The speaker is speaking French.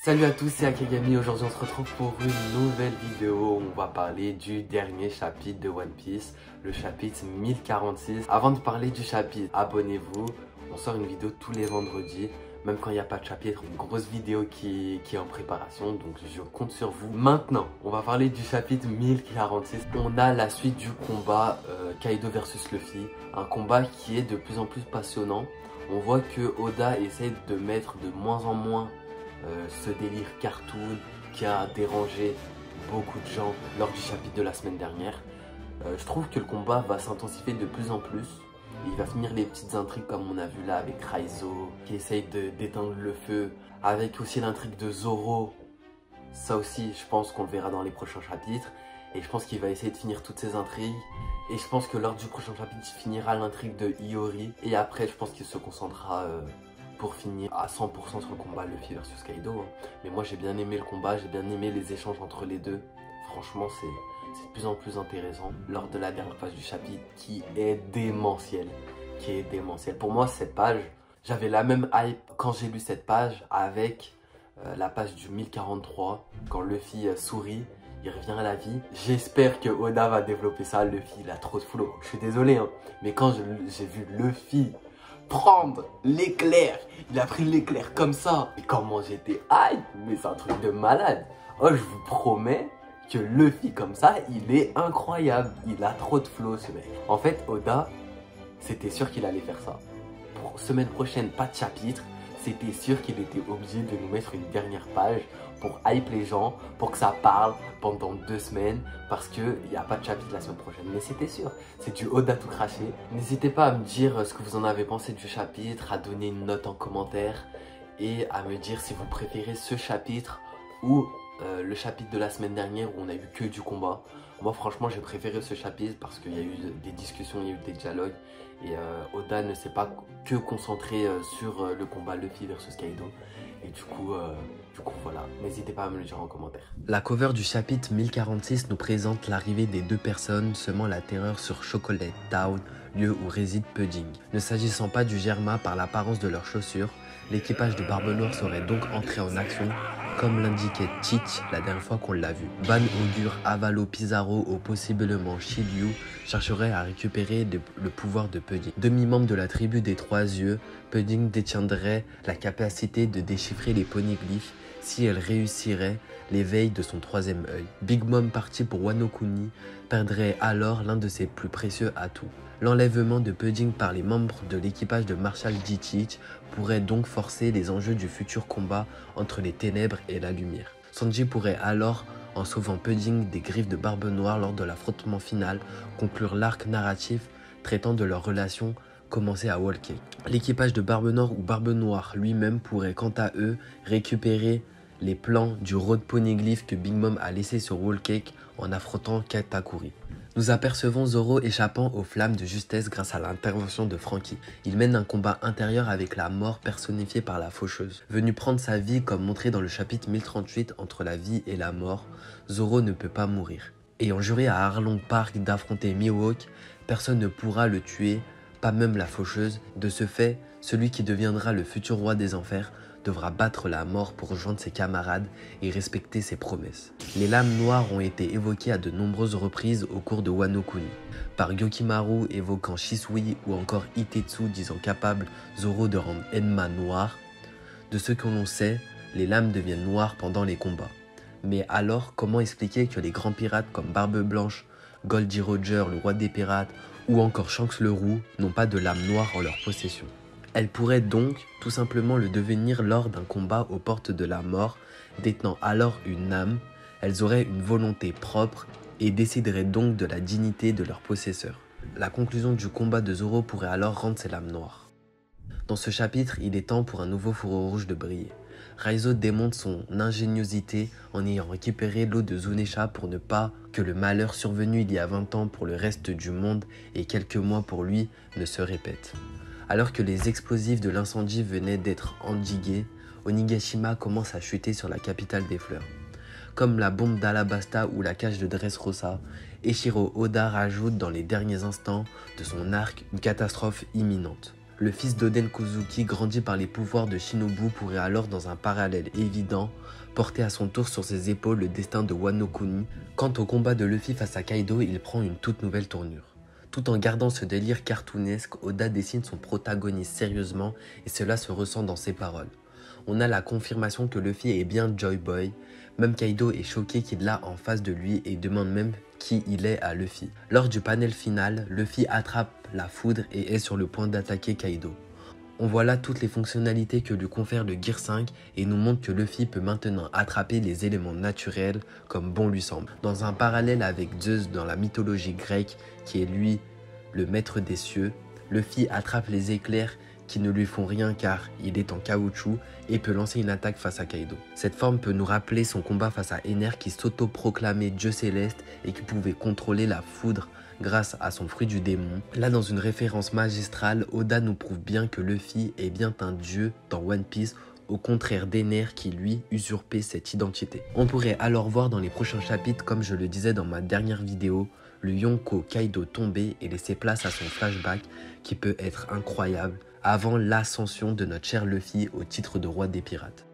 Salut à tous, c'est Akegami. Aujourd'hui on se retrouve pour une nouvelle vidéo. On va parler du dernier chapitre de One Piece, le chapitre 1046. Avant de parler du chapitre, abonnez-vous. On sort une vidéo tous les vendredis, même quand il n'y a pas de chapitre. Une grosse vidéo qui est en préparation, donc je compte sur vous. Maintenant, on va parler du chapitre 1046. On a la suite du combat Kaido versus Luffy. Un combat qui est de plus en plus passionnant. On voit que Oda essaie de mettre de moins en moins ce délire cartoon qui a dérangé beaucoup de gens lors du chapitre de la semaine dernière. Je trouve que le combat va s'intensifier de plus en plus. Il va finir les petites intrigues comme on a vu là avec Raizo qui essaye d'éteindre le feu, avec aussi l'intrigue de Zoro. Ça aussi je pense qu'on le verra dans les prochains chapitres. Et je pense qu'il va essayer de finir toutes ces intrigues. Et je pense que lors du prochain chapitre il finira l'intrigue de Iori. Et après je pense qu'il se concentrera pour finir à 100% sur le combat Luffy versus Kaido. Mais moi j'ai bien aimé le combat, j'ai bien aimé les échanges entre les deux. Franchement c'est de plus en plus intéressant lors de la dernière page du chapitre qui est démentielle. Pour moi cette page, j'avais la même hype quand j'ai lu cette page avec la page du 1043. Quand Luffy sourit, il revient à la vie. J'espère que Oda va développer ça. Luffy il a trop de flow, je suis désolé hein. Mais quand j'ai vu Luffy prendre l'éclair, il a pris l'éclair comme ça, et comment j'étais hype, mais c'est un truc de malade. Oh, je vous promets que Luffy comme ça, il est incroyable, il a trop de flow ce mec. En fait Oda, c'était sûr qu'il allait faire ça. Pour semaine prochaine, pas de chapitre, c'était sûr qu'il était obligé de nous mettre une dernière page pour hype les gens, pour que ça parle pendant 2 semaines, parce qu'il n'y a pas de chapitre la semaine prochaine. Mais c'était sûr, c'est du Oda tout craché. N'hésitez pas à me dire ce que vous en avez pensé du chapitre, à donner une note en commentaire, et à me dire si vous préférez ce chapitre ou le chapitre de la semaine dernière où on a eu que du combat. Moi franchement j'ai préféré ce chapitre parce qu'il y a eu des discussions, il y a eu des dialogues. Et Oda ne s'est pas que concentré sur le combat Luffy versus Kaido. Et du coup voilà, n'hésitez pas à me le dire en commentaire. La cover du chapitre 1046 nous présente l'arrivée des deux personnes semant la terreur sur Chocolate Town, lieu où réside Pudding. Ne s'agissant pas du Germa par l'apparence de leurs chaussures, l'équipage de Barbe Noire serait donc entré en action, comme l'indiquait Teach la dernière fois qu'on l'a vu. Ban augure Avalo Pizarro ou possiblement Shiryu chercherait à récupérer le pouvoir de Pudding. Demi-membre de la tribu des Trois Yeux, Pudding détiendrait la capacité de déchiffrer les poneglyphes si elle réussirait l'éveil de son troisième œil. Big Mom parti pour Wano Kuni perdrait alors l'un de ses plus précieux atouts. L'enlèvement de Pudding par les membres de l'équipage de Marshall D. Teach pourrait donc forcer les enjeux du futur combat entre les ténèbres et la lumière. Sanji pourrait alors, en sauvant Pudding des griffes de Barbe Noire lors de l'affrontement final, conclure l'arc narratif traitant de leur relation commencée à Whole Cake. L'équipage de Barbe Noire ou Barbe Noire lui-même pourrait quant à eux récupérer les plans du road poneglyph que Big Mom a laissé sur Whole Cake en affrontant Katakuri. Nous apercevons Zoro échappant aux flammes de justesse grâce à l'intervention de Franky. Il mène un combat intérieur avec la mort personnifiée par la faucheuse. Venu prendre sa vie comme montré dans le chapitre 1038 entre la vie et la mort, Zoro ne peut pas mourir. Ayant juré à Arlong Park d'affronter Mihawk, personne ne pourra le tuer, pas même la faucheuse. De ce fait, celui qui deviendra le futur roi des enfers devra battre la mort pour rejoindre ses camarades et respecter ses promesses. Les lames noires ont été évoquées à de nombreuses reprises au cours de Wano Kuni, par Gyokimaru évoquant Shisui ou encore Itetsu disant capable Zoro de rendre Enma noir. De ce que l'on sait, les lames deviennent noires pendant les combats. Mais alors, comment expliquer que les grands pirates comme Barbe Blanche, Goldie Roger, le roi des pirates, ou encore Shanks le Roux n'ont pas de lame noire en leur possession? Elles pourraient donc tout simplement le devenir lors d'un combat aux portes de la mort, détenant alors une âme. Elles auraient une volonté propre et décideraient donc de la dignité de leur possesseur. La conclusion du combat de Zoro pourrait alors rendre ses lames noires. Dans ce chapitre, il est temps pour un nouveau fourreau rouge de briller. Raizo démontre son ingéniosité en ayant récupéré l'eau de Zunesha pour ne pas que le malheur survenu il y a 20 ans pour le reste du monde et quelques mois pour lui ne se répète. Alors que les explosifs de l'incendie venaient d'être endigués, Onigashima commence à chuter sur la capitale des fleurs. Comme la bombe d'Alabasta ou la cage de Dressrosa, Eiichiro Oda rajoute dans les derniers instants de son arc une catastrophe imminente. Le fils d'Oden Kozuki, grandi par les pouvoirs de Shinobu, pourrait alors, dans un parallèle évident, porter à son tour sur ses épaules le destin de Wano Kuni. Quant au combat de Luffy face à Kaido, il prend une toute nouvelle tournure. Tout en gardant ce délire cartoonesque, Oda dessine son protagoniste sérieusement et cela se ressent dans ses paroles. On a la confirmation que Luffy est bien Joy Boy, même Kaido est choqué qu'il l'a en face de lui et demande même qui il est à Luffy. Lors du panel final, Luffy attrape la foudre et est sur le point d'attaquer Kaido. On voit là toutes les fonctionnalités que lui confère le Gear 5 et nous montre que Luffy peut maintenant attraper les éléments naturels comme bon lui semble. Dans un parallèle avec Zeus dans la mythologie grecque qui est lui le maître des cieux, Luffy attrape les éclairs qui ne lui font rien car il est en caoutchouc et peut lancer une attaque face à Kaido. Cette forme peut nous rappeler son combat face à Ener qui s'auto-proclamait dieu céleste et qui pouvait contrôler la foudre grâce à son fruit du démon. Là, dans une référence magistrale, Oda nous prouve bien que Luffy est bien un dieu dans One Piece, au contraire d'Ener qui lui usurpait cette identité. On pourrait alors voir dans les prochains chapitres, comme je le disais dans ma dernière vidéo, le Yonko Kaido tomber et laisser place à son flashback qui peut être incroyable avant l'ascension de notre cher Luffy au titre de roi des pirates.